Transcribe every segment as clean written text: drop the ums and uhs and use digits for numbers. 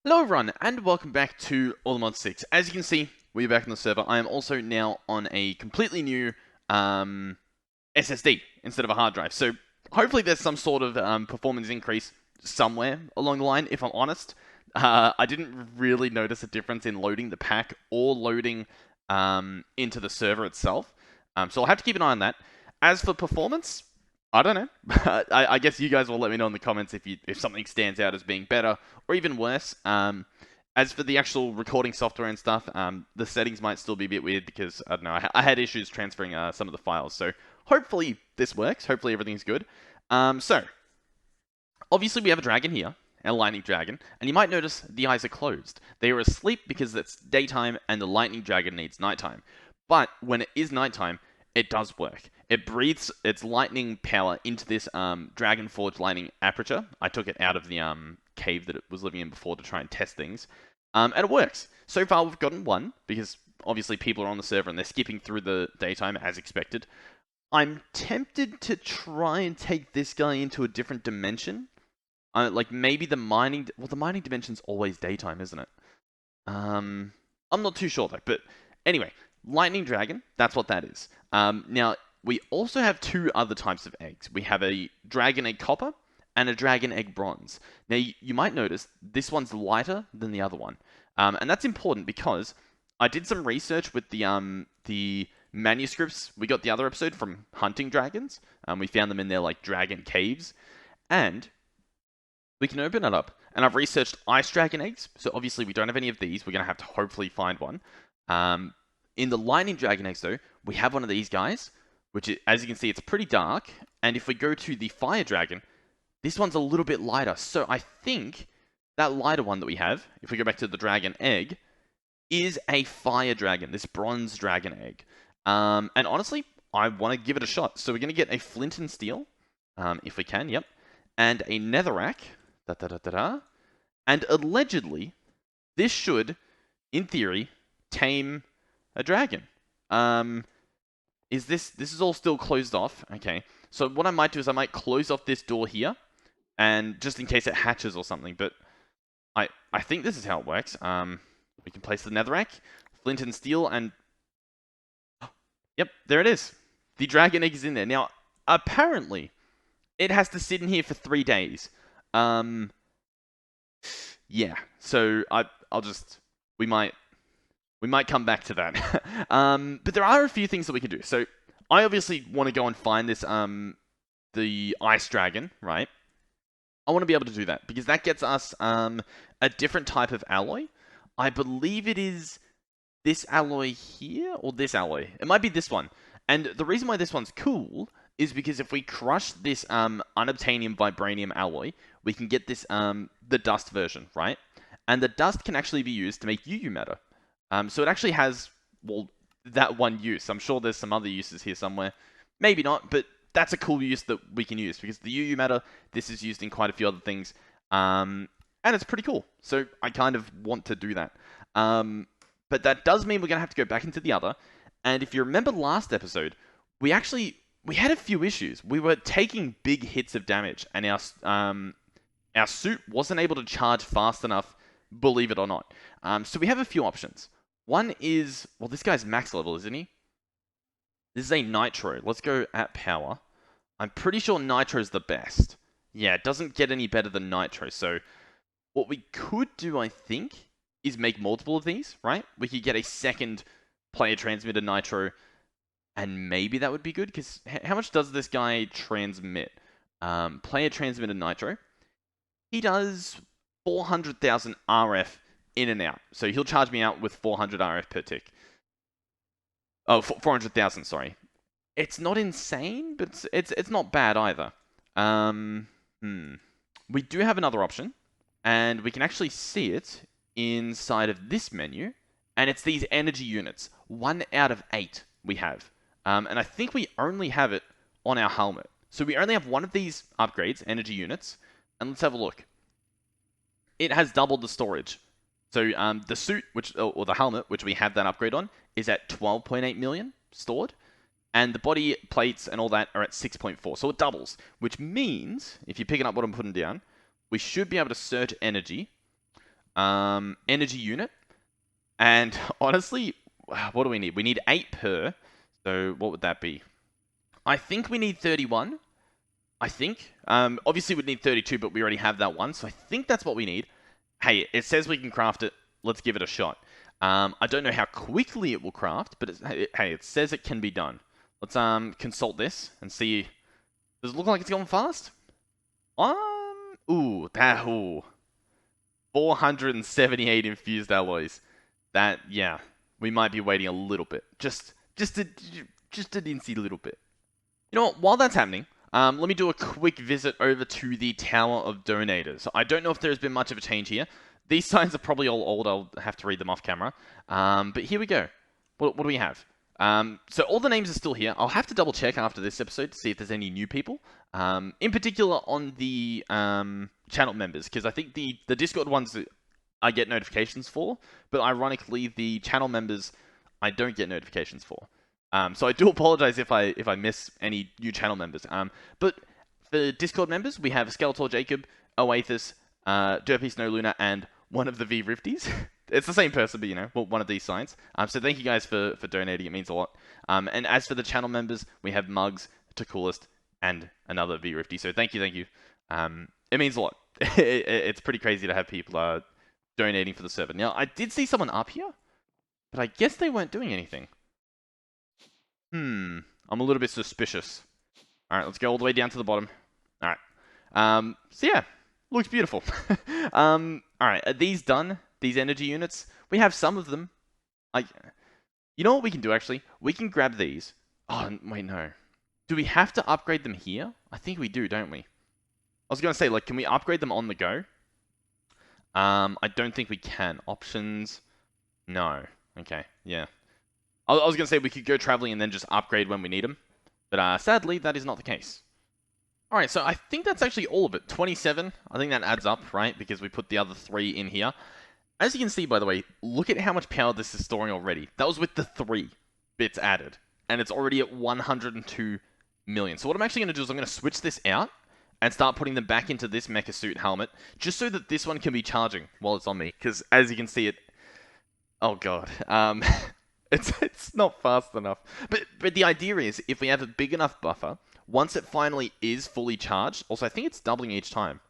Hello everyone, and welcome back to Allthemodium 6. As you can see, we're back on the server. I am also now on a completely new SSD instead of a hard drive. So hopefully there's some sort of performance increase somewhere along the line, if I'm honest. I didn't really notice a difference in loading the pack or loading into the server itself. So I'll have to keep an eye on that. As for performance, I don't know. I guess you guys will let me know in the comments if something stands out as being better or even worse. As for the actual recording software and stuff, the settings might still be a bit weird because, I don't know, I had issues transferring some of the files. So hopefully this works. Hopefully everything's good. So, obviously we have a dragon here, a lightning dragon, and you might notice the eyes are closed. They are asleep because it's daytime and the lightning dragon needs nighttime. But when it is nighttime, it does work. It breathes its lightning power into this Dragon Forge lightning aperture. I took it out of the cave that it was living in before to try and test things. And it works. So far we've gotten one, because obviously people are on the server and they're skipping through the daytime as expected. I'm tempted to try and take this guy into a different dimension. Like maybe the mining... Well, the mining dimension's always daytime, isn't it? I'm not too sure though, but anyway, Lightning Dragon, that's what that is. Now, we also have two other types of eggs. We have a Dragon Egg Copper and a Dragon Egg Bronze. Now, you might notice this one's lighter than the other one. And that's important because I did some research with the manuscripts we got the other episode from hunting dragons. We found them in their like dragon caves. And we can open it up. And I've researched ice dragon eggs. So obviously we don't have any of these. We're going to have to hopefully find one. In the lightning dragon eggs, though, we have one of these guys, which, is, as you can see, it's pretty dark. And if we go to the fire dragon, this one's a little bit lighter. So I think that lighter one that we have, if we go back to the dragon egg, is a fire dragon, this bronze dragon egg. And honestly, I want to give it a shot. So we're going to get a flint and steel, if we can, yep. And a netherrack, and allegedly, this should, in theory, tame a dragon. This is all still closed off? Okay. So what I might do is I might close off this door here, and just in case it hatches or something. But I think this is how it works. We can place the netherrack, flint and steel, and yep, there it is. The dragon egg is in there. Now, apparently, it has to sit in here for 3 days. Yeah. So we might come back to that. But there are a few things that we can do. So I obviously want to go and find this the ice dragon, right? I want to be able to do that because that gets us a different type of alloy. I believe it is this alloy here or this alloy. It might be this one. And the reason why this one's cool is because if we crush this Unobtanium vibranium alloy, we can get this the dust version, right? And the dust can actually be used to make UU matter. So it actually has, well, that one use. I'm sure there's some other uses here somewhere. Maybe not, but that's a cool use that we can use because the UU matter, this is used in quite a few other things. And it's pretty cool. So I kind of want to do that. But that does mean we're going to have to go back into the other. And if you remember last episode, we had a few issues. We were taking big hits of damage and our suit wasn't able to charge fast enough, believe it or not. So we have a few options. One is, well, this guy's max level, isn't he? This is a nitro. Let's go at power. I'm pretty sure nitro is the best. Yeah, it doesn't get any better than nitro. So what we could do, I think, is make multiple of these, right? We could get a second player transmitter nitro, and maybe that would be good, because how much does this guy transmit? Player transmitter nitro. He does 400,000 RF in and out. So he'll charge me out with 400 RF per tick. Oh, 400,000, sorry. It's not insane, but it's not bad either. We do have another option, and we can actually see it inside of this menu, and it's these energy units. 1 out of 8 we have. And I think we only have it on our helmet. So we only have one of these upgrades, energy units, and let's have a look. It has doubled the storage. So the suit, or the helmet, which we have that upgrade on, is at 12.8 million stored. And the body plates and all that are at 6.4. So it doubles, which means, if you're picking up what I'm putting down, we should be able to search energy energy unit. And honestly, what do we need? We need 8 per. So what would that be? I think we need 31. I think. Obviously we'd need 32, but we already have that one. So I think that's what we need. Hey, it says we can craft it. Let's give it a shot. I don't know how quickly it will craft, but hey, it says it can be done. Let's consult this and see. Does it look like it's going fast? Ooh, 478 infused alloys. That, yeah, we might be waiting a little bit. Just a dincy little bit. You know what? While that's happening, let me do a quick visit over to the Tower of Donators. I don't know if there's been much of a change here. These signs are probably all old. I'll have to read them off camera. But here we go. What do we have? So all the names are still here. I'll have to double check after this episode to see if there's any new people. In particular on the channel members, because I think the Discord ones I get notifications for, but ironically the channel members I don't get notifications for. So I do apologize if I miss any new channel members. But for Discord members, we have Skeletor Jacob, Oathis, Derpy Snow Luna, and one of the V Rifties. It's the same person, but you know, one of these signs. So thank you guys for donating. It means a lot. And as for the channel members, we have Mugs, Coolest, and another V Rifty. So thank you. It means a lot. It's pretty crazy to have people donating for the server. Now, I did see someone up here, but I guess they weren't doing anything. I'm a little bit suspicious. All right, let's go all the way down to the bottom. All right. So yeah, looks beautiful. All right, are these done? These energy units? We have some of them. You know what we can do, actually? We can grab these. Oh, wait, no. Do we have to upgrade them here? I think we do, don't we? I was going to say, like, can we upgrade them on the go? I don't think we can. Options? No. Okay, yeah. I was going to say we could go traveling and then just upgrade when we need them. But sadly, that is not the case. Alright, so I think that's actually all of it. 27. I think that adds up, right? Because we put the other 3 in here. As you can see, by the way, look at how much power this is storing already. That was with the 3 bits added. And it's already at 102 million. So what I'm actually going to do is I'm going to switch this out and start putting them back into this mecha suit helmet, just so that this one can be charging while it's on me. Because as you can see, oh god, it's not fast enough. But the idea is, if we have a big enough buffer, once it finally is fully charged, also I think it's doubling each time.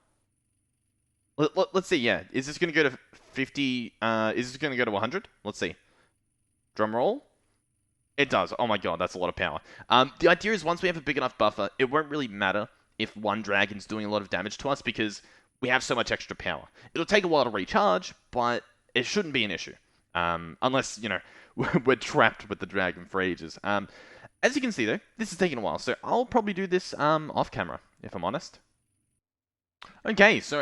Let's see, yeah. Is this going to go to 50? Is this going to go to 100? Let's see. Drum roll. It does. Oh my god, that's a lot of power. The idea is once we have a big enough buffer, it won't really matter if one dragon's doing a lot of damage to us because we have so much extra power. It'll take a while to recharge, but it shouldn't be an issue. Unless, you know, we're trapped with the dragon for ages. As you can see, though, this is taking a while, so I'll probably do this off camera, if I'm honest. Okay, so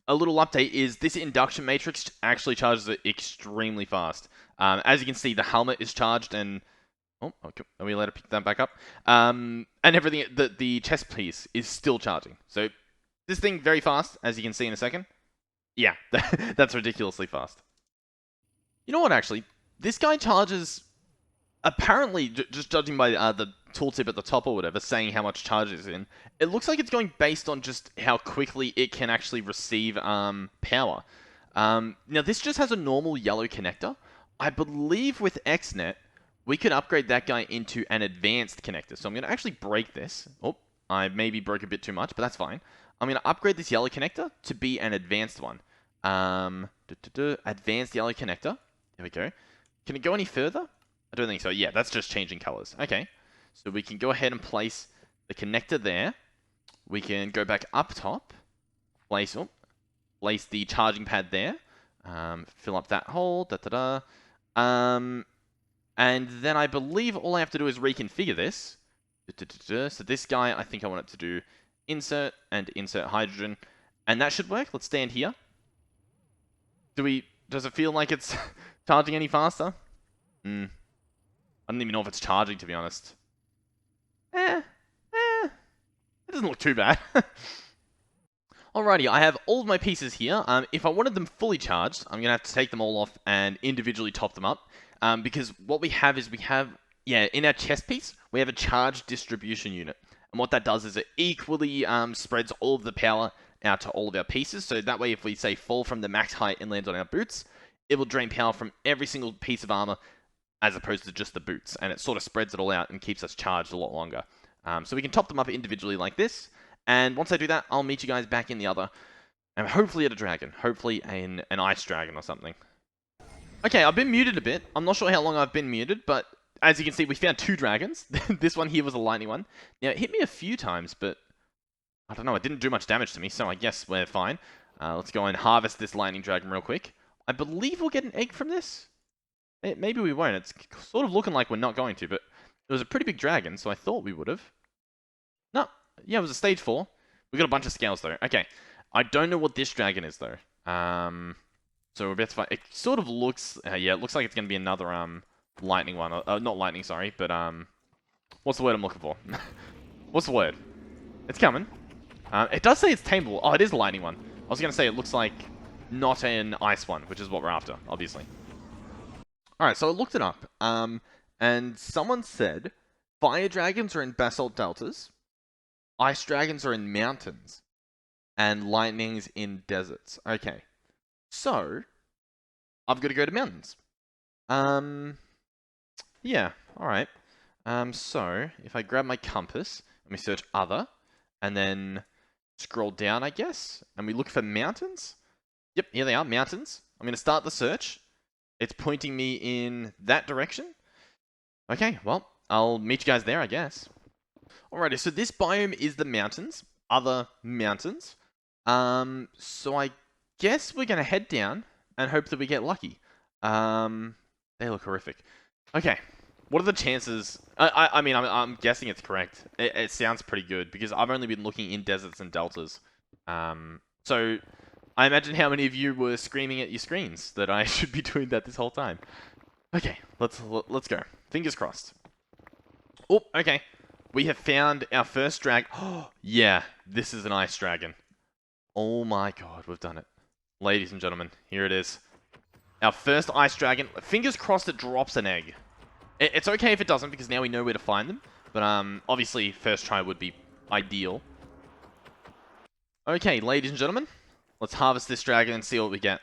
a little update is this induction matrix actually charges it extremely fast. As you can see, the helmet is charged and... Oh, okay. Are we allowed to pick that back up? And everything, the chest piece is still charging. So this thing very fast, as you can see in a second. Yeah, that's ridiculously fast. You know what, actually? This guy charges... Apparently, just judging by the tooltip at the top or whatever, saying how much charge is in, it looks like it's going based on just how quickly it can actually receive power. Now, this just has a normal yellow connector. I believe with XNet, we could upgrade that guy into an advanced connector. So I'm going to actually break this. Oh, I maybe broke a bit too much, but that's fine. I'm going to upgrade this yellow connector to be an advanced one. Advanced yellow connector. There we go. Can it go any further? I don't think so. Yeah, that's just changing colors. Okay. So we can go ahead and place the connector there. We can go back up top. Place the charging pad there. Fill up that hole. And then I believe all I have to do is reconfigure this. So this guy, I think I want it to do insert and insert hydrogen. And that should work. Let's stand here. Does it feel like it's charging any faster? I don't even know if it's charging, to be honest. It doesn't look too bad. Alrighty, I have all of my pieces here. If I wanted them fully charged, I'm going to have to take them all off and individually top them up. Because what we have is in our chest piece, we have a charge distribution unit. And what that does is it equally spreads all of the power out to all of our pieces. So that way, if we say fall from the max height and land on our boots, it will drain power from every single piece of armor as opposed to just the boots. And it sort of spreads it all out and keeps us charged a lot longer. So we can top them up individually like this. And once I do that, I'll meet you guys back in the other. And hopefully at a dragon. Hopefully an ice dragon or something. Okay, I've been muted a bit. I'm not sure how long I've been muted, but as you can see, we found 2 dragons. This one here was a lightning one. Now, it hit me a few times, but I don't know, it didn't do much damage to me, so I guess we're fine. Let's go and harvest this lightning dragon real quick. I believe we'll get an egg from this. Maybe we won't. It's sort of looking like we're not going to, but it was a pretty big dragon, so I thought we would have. No, yeah, it was a stage 4. We got a bunch of scales, though. Okay, I don't know what this dragon is, though. So we're about to find... It sort of looks... yeah, it looks like it's going to be another lightning one. Not lightning, sorry, but... What's the word I'm looking for? What's the word? It's coming. It does say it's tameable. Oh, it is a lightning one. I was going to say it looks like not an ice one, which is what we're after, obviously. Alright, so I looked it up. And someone said fire dragons are in basalt deltas, ice dragons are in mountains, and lightnings in deserts. Okay. So, I've got to go to mountains. Yeah, alright. So, if I grab my compass, and we search other, and then scroll down, I guess, and we look for mountains. Yep, here they are, mountains. I'm going to start the search. It's pointing me in that direction. Okay, well, I'll meet you guys there, I guess. Alrighty, so this biome is the mountains, other mountains. So I guess we're going to head down and hope that we get lucky. They look horrific. Okay, what are the chances? I mean, I'm guessing it's correct. It sounds pretty good because I've only been looking in deserts and deltas. So I imagine how many of you were screaming at your screens that I should be doing that this whole time. Okay, let's go. Fingers crossed. Oh, okay. We have found our first dragon. Oh, yeah, this is an ice dragon. Oh my god, we've done it. Ladies and gentlemen, here it is. Our first ice dragon. Fingers crossed it drops an egg. It's okay if it doesn't, because now we know where to find them. But obviously, first try would be ideal. Okay, ladies and gentlemen. Let's harvest this dragon and see what we get.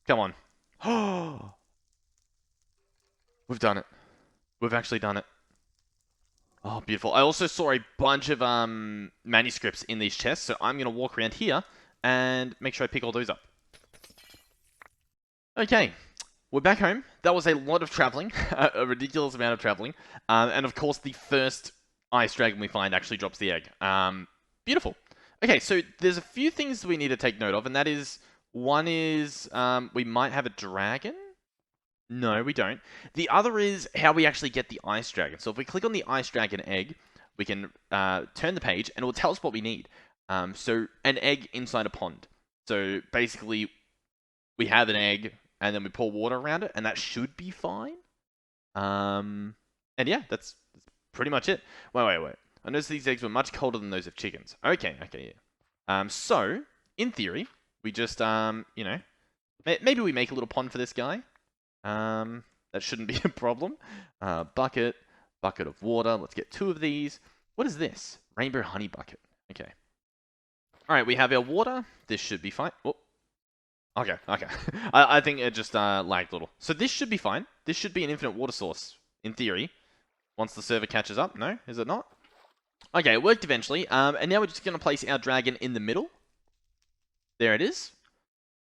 Come on. Oh, we've done it. We've actually done it. Oh, beautiful. I also saw a bunch of manuscripts in these chests, so I'm going to walk around here and make sure I pick all those up. Okay, we're back home. That was a lot of traveling, a ridiculous amount of traveling. And of course, the first ice dragon we find actually drops the egg. Beautiful. Okay, so there's a few things we need to take note of, and that is, one is we might have a dragon. No, we don't. The other is how we actually get the ice dragon. So if we click on the ice dragon egg, we can turn the page, and it will tell us what we need. So an egg inside a pond. So basically, we have an egg, and then we pour water around it, and that should be fine. And yeah, that's pretty much it. Wait. I noticed these eggs were much colder than those of chickens. Okay, yeah. So, in theory, we just, you know, maybe we make a little pond for this guy. That shouldn't be a problem. Bucket of water. Let's get 2 of these. What is this? Rainbow honey bucket. Okay. Alright, we have our water. This should be fine. Oh. Okay. I think it just lagged a little. So this should be fine. This should be an infinite water source, in theory. Once the server catches up. No? Is it not? Okay, it worked eventually. And now we're just going to place our dragon in the middle. There it is.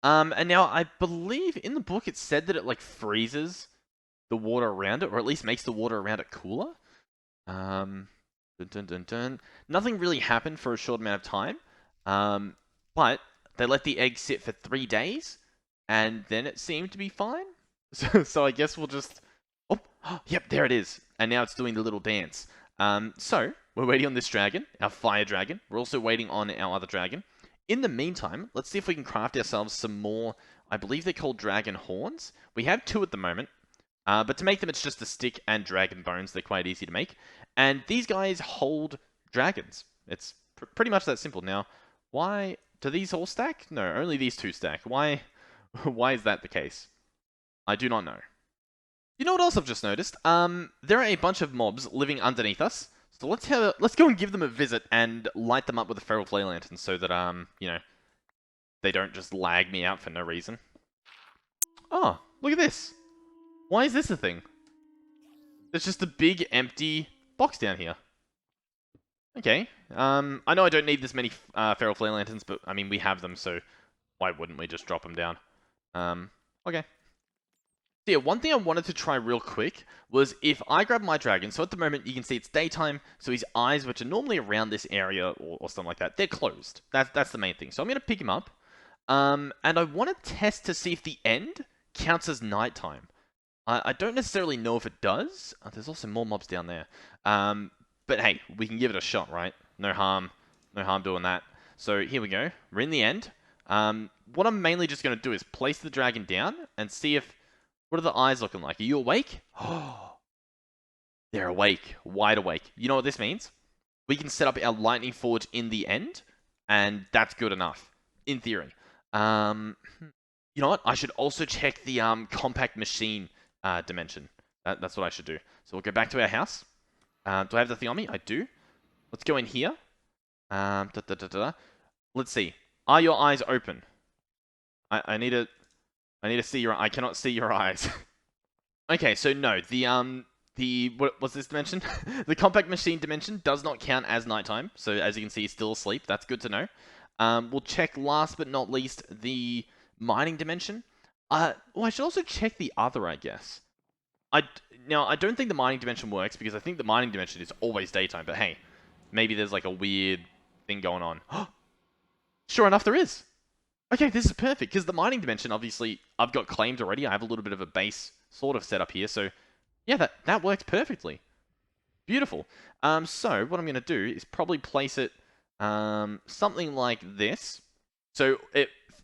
And now I believe in the book it said that it like freezes the water around it, or at least makes the water around it cooler. Nothing really happened for a short amount of time. But they let the egg sit for 3 days, and then it seemed to be fine. So I guess we'll just... Oh, yep, there it is. And now it's doing the little dance. So, we're waiting on this dragon, our fire dragon. We're also waiting on our other dragon. In the meantime, let's see if we can craft ourselves some more, I believe they're called dragon horns. We have 2 at the moment, but to make them, it's just a stick and dragon bones. They're quite easy to make. And these guys hold dragons. It's pretty much that simple. Now, why do these all stack? No, only these 2 stack. Why is that the case? I do not know. You know what else I've just noticed? There are a bunch of mobs living underneath us. So let's go and give them a visit and light them up with a feral flare lantern so that you know, they don't just lag me out for no reason. Oh, look at this. Why is this a thing? There's just a big empty box down here. Okay. I know I don't need this many feral flare lanterns, but I mean we have them, so why wouldn't we just drop them down? Okay. So yeah, one thing I wanted to try real quick was if I grab my dragon, so at the moment you can see it's daytime, so his eyes, which are normally around this area or something like that, they're closed. That's the main thing. So I'm going to pick him up, and I want to test to see if the end counts as nighttime. I don't necessarily know if it does. There's also more mobs down there. But hey, we can give it a shot, right? No harm doing that. So here we go. We're in the end. What I'm mainly just going to do is place the dragon down and see if... What are the eyes looking like? Are you awake? Oh, they're awake. Wide awake. You know what this means? We can set up our lightning forge in the end, and that's good enough, in theory. You know what? I should also check the compact machine dimension. That's what I should do. So we'll go back to our house. Do I have the thing on me? I do. Let's go in here. Let's see. Are your eyes open? I need to see your... I cannot see your eyes. Okay, so no. What's this dimension? The compact machine dimension does not count as nighttime. So as you can see, he's still asleep. That's good to know. We'll check last but not least the mining dimension. I should also check the other, I guess. Now, I don't think the mining dimension works because I think the mining dimension is always daytime. But hey, maybe there's like a weird thing going on. Sure enough, there is. Okay, this is perfect because the mining dimension, obviously, I've got claimed already. I have a little bit of a base sort of setup here. So yeah, that works perfectly. Beautiful. So what I'm going to do is probably place it something like this. So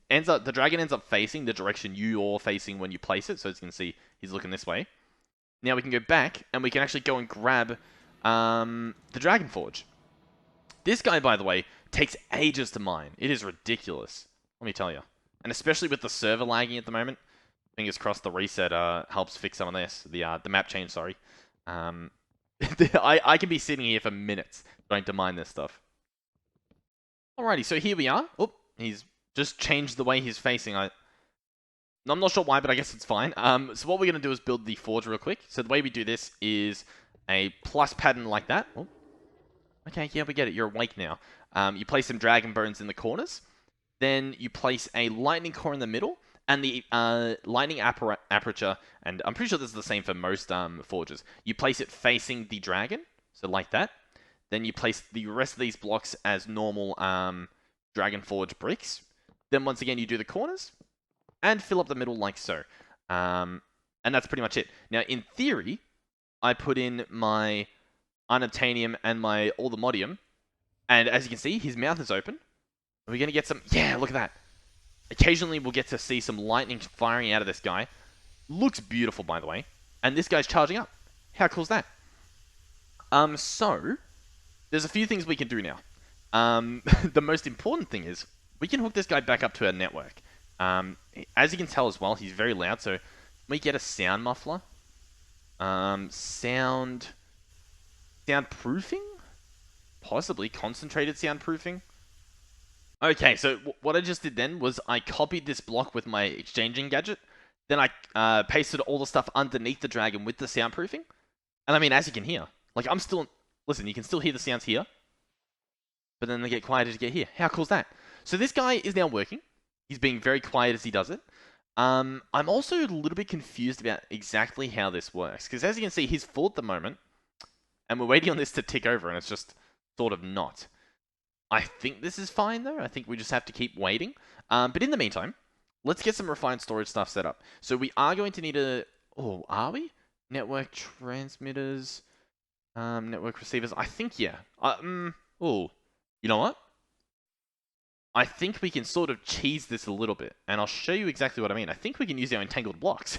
the dragon ends up facing the direction you're facing when you place it. So as you can see, he's looking this way. Now we can go back and we can actually go and grab the dragon forge. This guy, by the way, takes ages to mine. It is ridiculous. Let me tell you. And especially with the server lagging at the moment. Fingers crossed the reset helps fix some of this. The map change, sorry. I can be sitting here for minutes trying to mine this stuff. Alrighty, so here we are. Oh, he's just changed the way he's facing. I'm not sure why, but I guess it's fine. So what we're going to do is build the forge real quick. So the way we do this is a plus pattern like that. Oh. Okay, yeah, we get it. You're awake now. You place some dragon bones in the corners. Then you place a lightning core in the middle. And the lightning aperture, and I'm pretty sure this is the same for most forges. You place it facing the dragon, so like that. Then you place the rest of these blocks as normal dragon forge bricks. Then once again, you do the corners and fill up the middle like so. And that's pretty much it. Now, in theory, I put in my Unobtanium and my Allthemodium. And as you can see, his mouth is open. We're going to get some... Yeah, look at that. Occasionally, we'll get to see some lightning firing out of this guy. Looks beautiful, by the way. And this guy's charging up. How cool is that? So, there's a few things we can do now. The most important thing is, we can hook this guy back up to our network. As you can tell as well, he's very loud, so we get a sound muffler. Soundproofing? Possibly concentrated soundproofing. Okay, so what I just did then was I copied this block with my exchanging gadget. Then I pasted all the stuff underneath the dragon with the soundproofing. And I mean, as you can hear, like I'm still... Listen, you can still hear the sounds here. But then they get quieter to get here. How cool is that? So this guy is now working. He's being very quiet as he does it. I'm also a little bit confused about exactly how this works. Because as you can see, he's full at the moment. And we're waiting on this to tick over, and it's just sort of not. I think this is fine, though. I think we just have to keep waiting. But in the meantime, let's get some refined storage stuff set up. So we are going to need a... Oh, are we? Network transmitters, network receivers. I think, yeah. Oh, you know what? I think we can sort of cheese this a little bit. And I'll show you exactly what I mean. I think we can use our entangled blocks,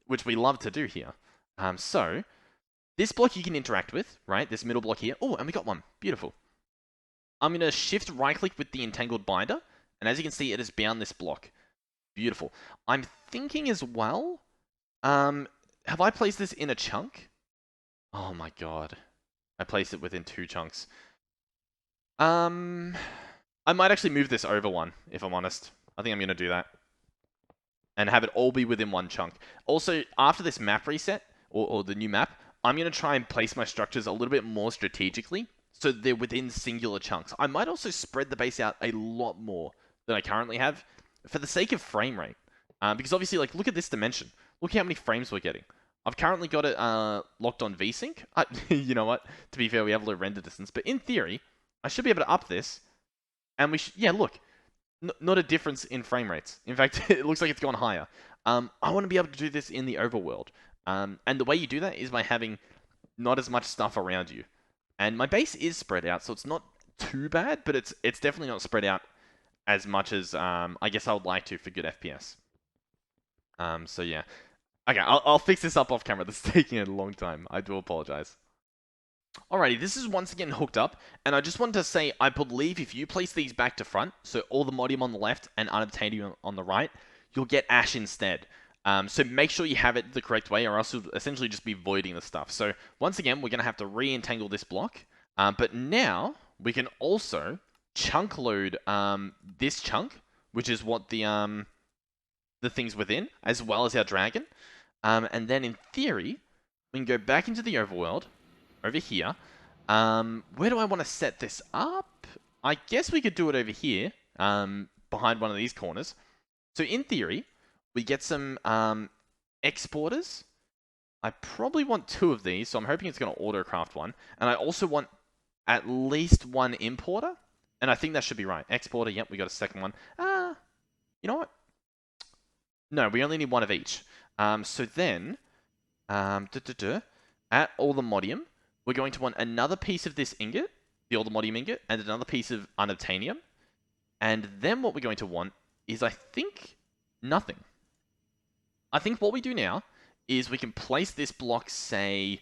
which we love to do here. So, this block you can interact with, right? This middle block here. Oh, and we got one. Beautiful. I'm going to shift right-click with the entangled binder, and as you can see, it has bound this block. Beautiful. I'm thinking as well, have I placed this in a chunk? Oh my god. I place it within 2 chunks. I might actually move this over one, if I'm honest. I think I'm going to do that. And have it all be within 1 chunk. Also, after this map reset, or the new map, I'm going to try and place my structures a little bit more strategically, so they're within singular chunks. I might also spread the base out a lot more than I currently have, for the sake of frame rate. Because obviously, like, look at this dimension. Look how many frames we're getting. I've currently got it locked on VSync. You know what? To be fair, we have low render distance. But in theory, I should be able to up this. And we yeah, look. Not a difference in frame rates. In fact, it looks like it's gone higher. I want to be able to do this in the overworld. And the way you do that is by having not as much stuff around you. And my base is spread out, so it's not too bad, but it's definitely not spread out as much as I guess I would like to for good FPS. So yeah. Okay, I'll fix this up off camera. This is taking a long time. I do apologize. Alrighty, this is once again hooked up, and I just wanted to say, I believe if you place these back to front, so Allthemodium on the left and Unobtanium on the right, you'll get Ash instead. So make sure you have it the correct way, or else you'll essentially just be voiding the stuff. So once again, we're going to have to re-entangle this block, but now we can also chunk load this chunk, which is what the things within, as well as our dragon. And then in theory, we can go back into the overworld, over here. Where do I want to set this up? I guess we could do it over here, behind one of these corners. So in theory, we get some exporters. I probably want 2 of these, so I'm hoping it's going to auto-craft one. And I also want at least 1 importer. And I think that should be right. Exporter, yep, we got a second one. You know what? No, we only need 1 of each. So then, at Allthemodium, we're going to want another piece of this ingot, the Allthemodium ingot, and another piece of Unobtanium. And then what we're going to want is, I think, nothing. I think what we do now is we can place this block, say,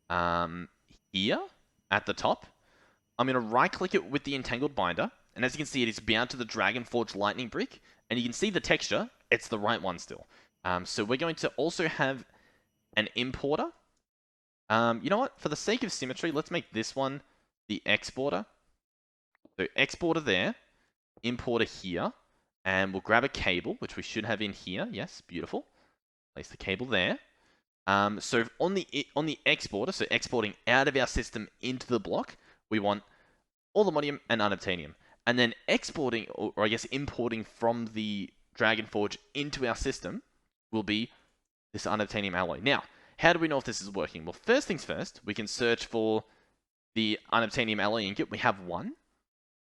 here at the top. I'm going to right-click it with the Entangled Binder. And as you can see, it is bound to the Dragonforge Lightning Brick. And you can see the texture. It's the right one still. So we're going to also have an importer. You know what? For the sake of symmetry, let's make this one the exporter. So exporter there, importer here, and we'll grab a cable, which we should have in here. Yes, beautiful. Place the cable there. So on the exporter, so exporting out of our system into the block, we want Allthemodium and Unobtanium. And then exporting, or I guess importing from the Dragonforge into our system will be this Unobtanium alloy. Now, how do we know if this is working? Well, first things first, we can search for the Unobtanium alloy ingot. We have 1.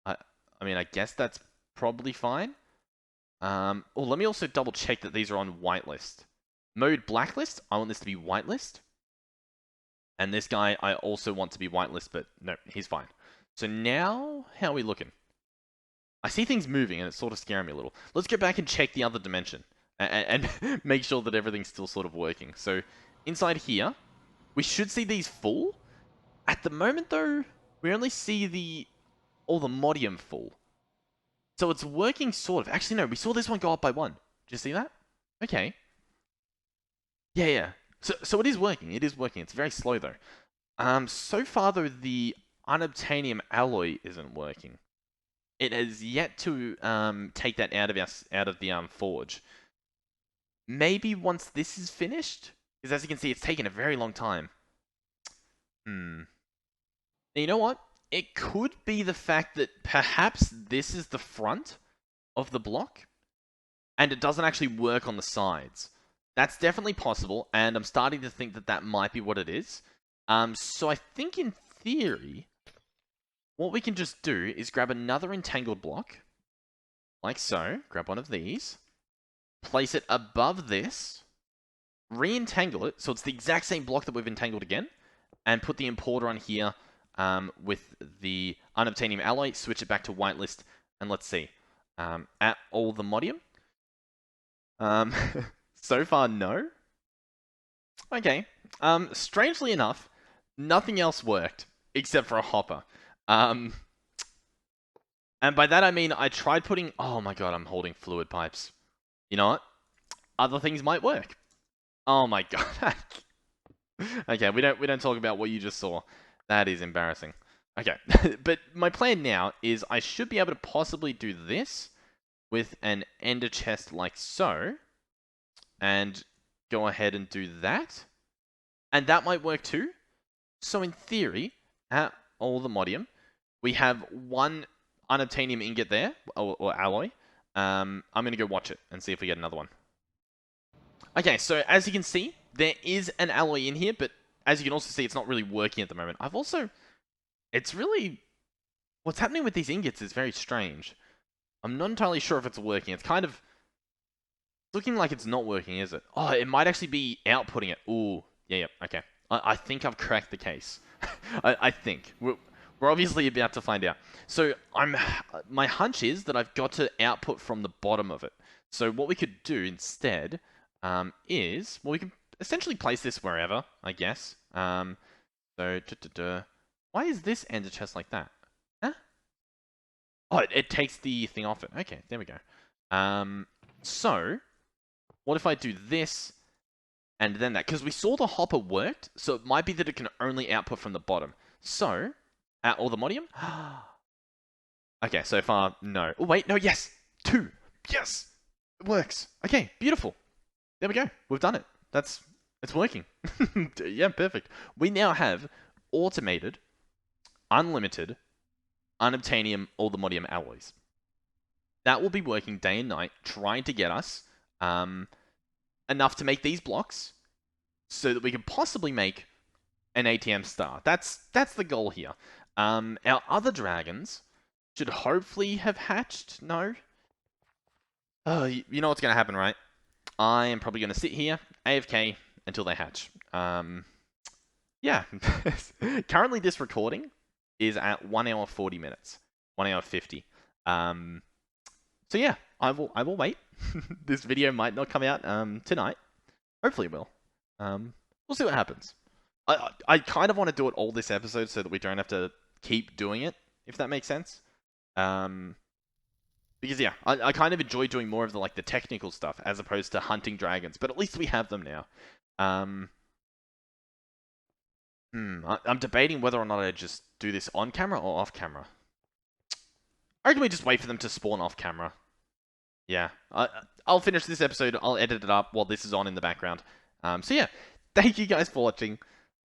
I mean, I guess that's probably fine. Oh, let me also double check that these are on whitelist. Mode blacklist, I want this to be whitelist. And this guy, I also want to be whitelist, but no, he's fine. So now, how are we looking? I see things moving, and it's sort of scaring me a little. Let's go back and check the other dimension. And make sure that everything's still sort of working. So, inside here, we should see these full. At the moment, though, we only see Allthemodium full. So it's working sort of. Actually, no, we saw this one go up by 1. Did you see that? Okay. Yeah. So it is working. It is working. It's very slow, though. So far, though, the Unobtanium alloy isn't working. It has yet to take that out of the forge. Maybe once this is finished? Because as you can see, it's taken a very long time. Now, you know what? It could be the fact that perhaps this is the front of the block, and it doesn't actually work on the sides. That's definitely possible, and I'm starting to think that that might be what it is. So I think in theory, what we can just do is grab another entangled block, like so. Grab one of these. Place it above this, re-entangle it, so it's the exact same block that we've entangled again, and put the importer on here with the Unobtanium alloy, switch it back to whitelist, and let's see. At Allthemodium. So far, no. Okay. Strangely enough, nothing else worked, except for a hopper. And by that I mean I tried putting... Oh my god, I'm holding fluid pipes. You know what? Other things might work. Oh my god. Okay, we don't talk about what you just saw. That is embarrassing. Okay, but my plan now is I should be able to possibly do this with an ender chest like so, and go ahead and do that. And that might work too. So in theory, at Allthemodium, we have one Unobtanium ingot there, or alloy. I'm going to go watch it and see if we get another one. Okay, so as you can see, there is an alloy in here, but as you can also see, it's not really working at the moment. It's really, what's happening with these ingots is very strange. I'm not entirely sure if it's working. It's kind of looking like it's not working, is it? Oh, it might actually be outputting it. Ooh, yeah, okay. I think I've cracked the case. I think. We're obviously about to find out. So my hunch is that I've got to output from the bottom of it. So what we could do instead is, well, we can essentially place this wherever, I guess. Why is this ender chest like that? Huh? Oh, it takes the thing off it. Okay, there we go. So what if I do this and then that? Because we saw the hopper worked, so it might be that it can only output from the bottom. So, at Allthemodium? Okay, so far, no. Oh, wait, no, yes! 2! Yes! It works. Okay, beautiful. There we go. We've done it. It's working. Yeah, perfect. We now have automated, unlimited, Unobtanium Allthemodium alloys. That will be working day and night, trying to get us enough to make these blocks so that we can possibly make an ATM star. That's the goal here. Our other dragons should hopefully have hatched. No? Oh, you know what's going to happen, right? I am probably going to sit here, AFK, until they hatch. Yeah. Currently, this recording is at 1 hour 40 minutes. 1 hour 50. So yeah, I will wait. This video might not come out tonight. Hopefully it will. We'll see what happens. I kind of want to do it all this episode so that we don't have to keep doing it, if that makes sense. Because yeah, I kind of enjoy doing more of the technical stuff as opposed to hunting dragons, but at least we have them now. I'm debating whether or not I just do this on camera or off camera. I reckon we just wait for them to spawn off camera. Yeah, I'll finish this episode, I'll edit it up while this is on in the background. So yeah, thank you guys for watching.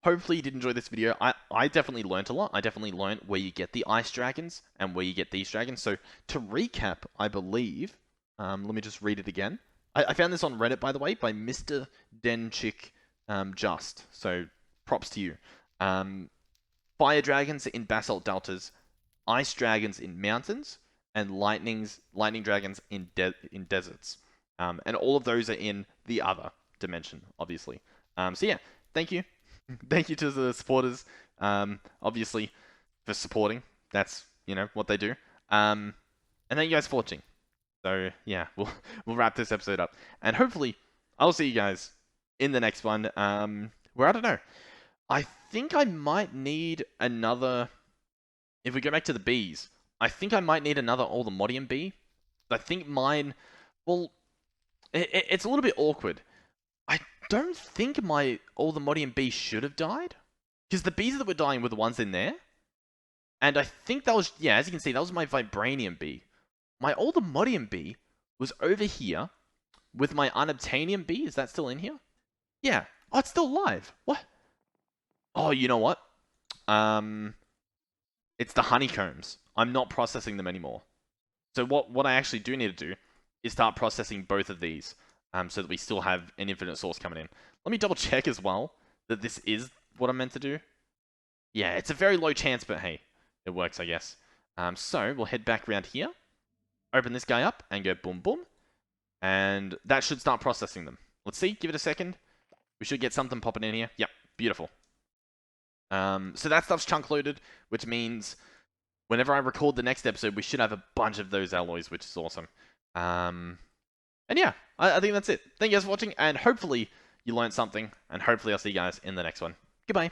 Hopefully you did enjoy this video. I definitely learnt a lot. I definitely learnt where you get the ice dragons and where you get these dragons. So to recap, I believe, let me just read it again. I found this on Reddit, by the way, by Mr. Denchik Just. So props to you. Fire dragons in basalt deltas, ice dragons in mountains, and lightning dragons in deserts. And all of those are in the other dimension, obviously. So yeah, thank you. Thank you to the supporters, obviously, for supporting. That's, what they do. And thank you guys for watching. So yeah, we'll wrap this episode up. And hopefully, I'll see you guys in the next one, where, I don't know. I think I might need another, if we go back to the bees, I think I might need another Allthemodium bee. I think mine, well, it's a little bit awkward. I don't think my Allthemodium bee should have died, because the bees that were dying were the ones in there. And I think that was, yeah, as you can see, that was my Vibranium bee. My Allthemodium bee was over here with my Unobtanium bee. Is that still in here? Yeah. Oh, it's still alive. What? Oh, you know what? It's the honeycombs. I'm not processing them anymore. So what I actually do need to do is start processing both of these, so that we still have an infinite source coming in. Let me double check as well that this is what I'm meant to do. Yeah, it's a very low chance, but hey, it works, I guess. So we'll head back around here, open this guy up, and go boom, boom. And that should start processing them. Let's see, give it a second. We should get something popping in here. Yep, beautiful. So that stuff's chunk loaded, which means whenever I record the next episode, we should have a bunch of those alloys, which is awesome. And yeah, I think that's it. Thank you guys for watching, and hopefully you learned something, and hopefully I'll see you guys in the next one. Goodbye.